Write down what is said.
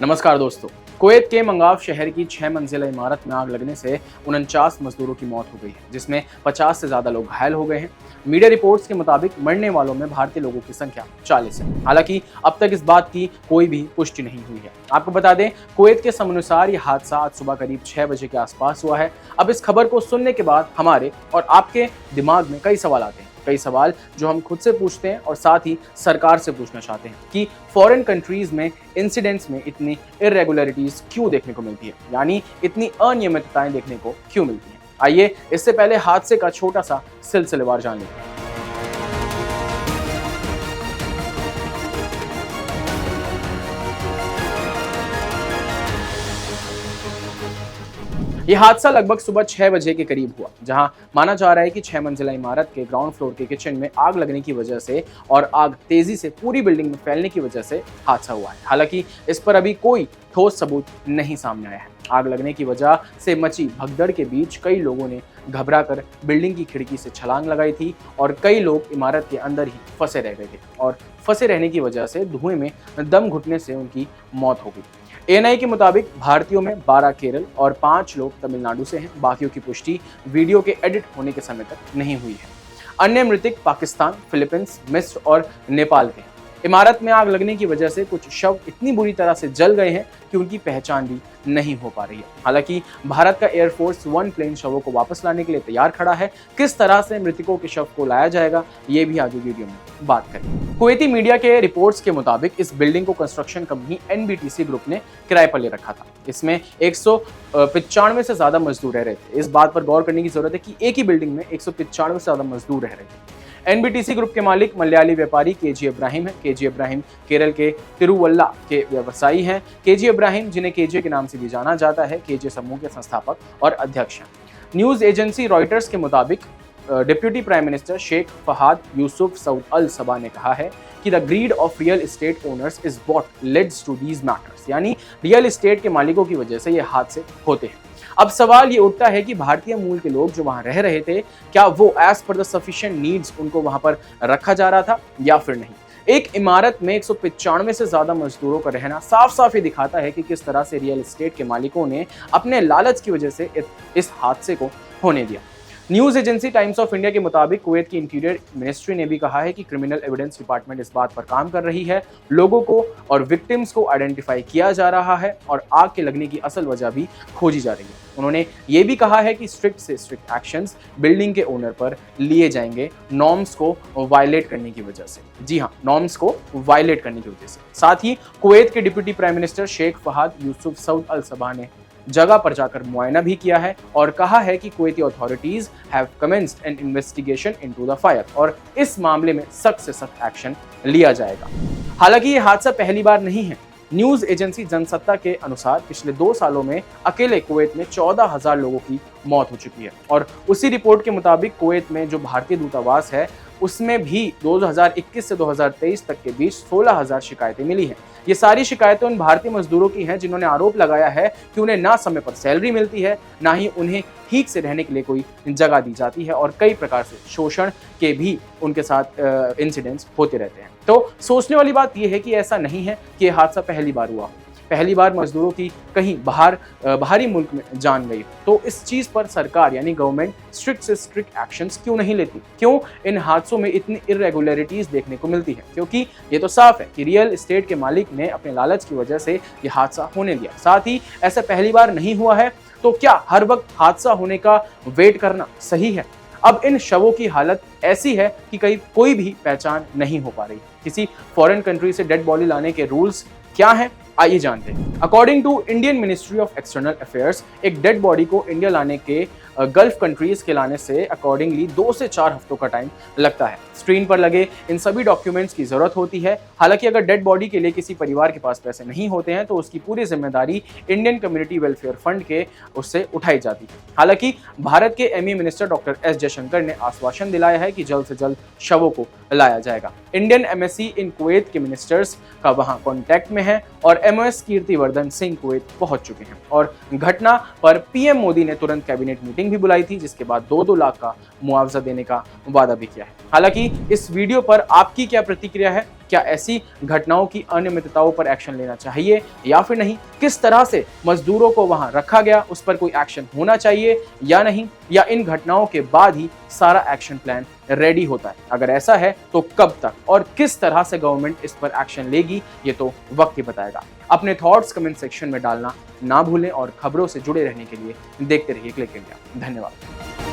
नमस्कार दोस्तों। कुवैत के मंगाफ शहर की 6 मंजिला इमारत में आग लगने से 49 मजदूरों की मौत हो गई है, जिसमें 50 से ज्यादा लोग घायल हो गए हैं। मीडिया रिपोर्ट्स के मुताबिक मरने वालों में भारतीय लोगों की संख्या 40 है। हालांकि अब तक इस बात की कोई भी पुष्टि नहीं हुई है। आपको बता दें, कुवैत के समयानुसार यह हादसा आज सुबह करीब 6 बजे के आसपास हुआ है। अब इस खबर को सुनने के बाद हमारे और आपके दिमाग में कई सवाल आते हैं, कई सवाल जो हम खुद से पूछते हैं और साथ ही सरकार से पूछना चाहते हैं कि फॉरेन कंट्रीज में इंसिडेंट्स में इतनी इरेगुलरिटीज क्यों देखने को मिलती है, यानी इतनी अनियमितताएं देखने को क्यों मिलती हैं। आइए इससे पहले हादसे का छोटा सा सिलसिलेवार जान लेते हैं। यह हादसा लगभग सुबह 6 बजे के करीब हुआ, जहां माना जा रहा है कि 6 मंजिला इमारत के ग्राउंड फ्लोर के किचन में आग लगने की वजह से और आग तेजी से पूरी बिल्डिंग में फैलने की वजह से हादसा हुआ है। हालांकि इस पर अभी कोई ठोस सबूत नहीं सामने आया है। आग लगने की वजह से मची भगदड़ के बीच कई लोगों ने घबराकर बिल्डिंग की खिड़की से छलांग लगाई थी और कई लोग इमारत के अंदर ही फंसे रह गए थे और फंसे रहने की वजह से धुएं में दम घुटने से उनकी मौत हो गई। एएनआई के मुताबिक भारतीयों में 12 केरल और 5 लोग तमिलनाडु से हैं। बाकियों की पुष्टि वीडियो के एडिट होने के समय तक नहीं हुई है। अन्य मृतक पाकिस्तान, फिलीपींस, मिस्र और नेपाल के हैं। इमारत में आग लगने की वजह से कुछ शव इतनी बुरी तरह से जल गए हैं कि उनकी पहचान भी नहीं हो पा रही है। हालांकि भारत का एयरफोर्स 1 प्लेन शवों को वापस लाने के लिए तैयार खड़ा है। किस तरह से मृतकों के शव को लाया जाएगा, ये भी आगे वीडियो में बात करें। कुवैती मीडिया के रिपोर्ट्स के मुताबिक इस बिल्डिंग को कंस्ट्रक्शन कंपनी एनबीटीसी ग्रुप ने किराए पर ले रखा था। इसमें 195 से ज्यादा मजदूर रह रहे थे। इस बात पर गौर करने की जरूरत है कि एक ही बिल्डिंग में 195 से ज्यादा मजदूर रह रहे थे। एनबीटीसी ग्रुप के मालिक मलयाली व्यापारी केजी इब्राहिम है। केजी इब्राहिम केरल के तिरुवल्ला के व्यवसायी हैं। केजी इब्राहिम, जिन्हें केजे के नाम से भी जाना जाता है, केजे समूह के संस्थापक और अध्यक्ष हैं। न्यूज एजेंसी रॉयटर्स के मुताबिक deputy prime minister Sheikh Fahad Yousef Saud al Sabah ने कहा है कि the greed of real estate owners is what leads to these matters, यानी रियल एस्टेट के मालिकों की वजह से ये हादसे होते हैं। अब सवाल ये उठता है कि भारतीय मूल के लोग जो वहां रह रहे थे, क्या वो as per the sufficient needs उनको वहां पर रखा जा रहा था या फिर नहीं। एक इमारत में 195 से ज्यादा मजदूरों का रहना साफ साफ ये दिखाता है कि किस तरह से रियल एस्टेट के मालिकों ने अपने लालच की वजह से इस हादसे को होने दिया। News agency times of India के मुताबिक कुवैत की इंटीरियर मिनिस्ट्री ने भी कहा है कि क्रिमिनल एविडेंस डिपार्टमेंट इस बात पर काम कर रही है। लोगों को और विक्टिम्स को आइडेंटिफाई किया जा रहा है और आग के लगने की असल वजह भी खोजी जा रही है। उन्होंने ये भी कहा है कि स्ट्रिक्ट से स्ट्रिक्ट एक्शंस बिल्डिंग के ओनर पर लिए जाएंगे नॉर्म्स को वायलेट करने की वजह से। जी हाँ, नॉर्म्स को वायलेट करने की वजह से। साथ ही कुवैत के deputy prime minister Sheikh Fahad Yousef Saud al Sabah ने जगह पर जाकर मुआयना भी किया है और कहा है कि Kuwaiti authorities have commenced N investigation into the fire और इस मामले में सख्त से सख्त एक्शन लिया जाएगा। हालांकि ये हादसा पहली बार नहीं है। न्यूज एजेंसी जनसत्ता के अनुसार पिछले 2 सालों में अकेले कुवैत में 14,000 लोगों की मौत हो चुकी है और उसी रिपोर्ट के मुताबिक कुवैत में जो भारतीय दूतावास है उसमें भी 2021 से 2023 तक के बीच 16,000 शिकायतें मिली हैं। ये सारी शिकायतें उन भारतीय मजदूरों की हैं जिन्होंने आरोप लगाया है कि उन्हें ना समय पर सैलरी मिलती है, ना ही उन्हें ठीक से रहने के लिए कोई जगह दी जाती है और कई प्रकार से शोषण के भी उनके साथ इंसिडेंट्स होते रहते हैं। तो सोचने वाली बात यह है कि ऐसा नहीं है कि यह हादसा पहली बार हुआ। पहली बार मजदूरों की कहीं बाहरी मुल्क में जान गई, तो इस चीज पर सरकार यानी गवर्नमेंट स्ट्रिक्ट से स्ट्रिक्ट एक्शंस क्यों नहीं लेती? क्यों इन हादसों में इतनी इरेगुलरिटीज देखने को मिलती है? क्योंकि ये तो साफ है कि रियल एस्टेट के मालिक ने अपने लालच की वजह से ये हादसा होने दिया। साथ ही ऐसा पहली बार नहीं हुआ है, तो क्या हर वक्त हादसा होने का वेट करना सही है? अब इन शवों की हालत ऐसी है कि कहीं कोई भी पहचान नहीं हो पा रही। किसी फॉरेन कंट्री से डेड बॉडी लाने के रूल्स क्या हैं, आइए जानते हैं। According to Indian ministry of external affairs, एक डेड बॉडी को इंडिया लाने के गल्फ कंट्रीज के लाने से अकॉर्डिंगली 2 से 4 हफ्तों का टाइम लगता है। स्क्रीन पर लगे इन सभी डॉक्यूमेंट्स की जरूरत होती है। हालांकि अगर डेड बॉडी के लिए किसी परिवार के पास पैसे नहीं होते हैं तो उसकी पूरी जिम्मेदारी इंडियन कम्युनिटी वेलफेयर फंड के उससे उठाई जाती है। हालांकि भारत के ME minister doctor S Jaishankar ने आश्वासन दिलाया है कि जल्द से जल्द शवों को लाया जाएगा। इंडियन एमएससी इन कुवैत के मिनिस्टर्स का वहां कॉन्टैक्ट में है और एमओएस कीर्तिवर्धन सिंह कुवैत पहुंच चुके हैं और घटना पर पीएम मोदी ने तुरंत कैबिनेट मीटिंग भी बुलाई थी, जिसके बाद 2-2 लाख का मुआवजा देने का वादा भी किया है। हालांकि इस वीडियो पर आपकी क्या प्रतिक्रिया है, क्या ऐसी घटनाओं की अनियमितताओं पर एक्शन लेना चाहिए या फिर नहीं? किस तरह से मजदूरों को वहां रखा गया, उस पर कोई एक्शन होना चाहिए या नहीं? या इन घटनाओं के बाद ही सारा एक्शन प्लान रेडी होता है? अगर ऐसा है तो कब तक और किस तरह से गवर्नमेंट इस पर एक्शन लेगी, ये तो वक्त ही बताएगा। अपने थॉट्स कमेंट सेक्शन में डालना ना भूलें और खबरों से जुड़े रहने के लिए देखते रहिए क्लिक इंडिया। धन्यवाद।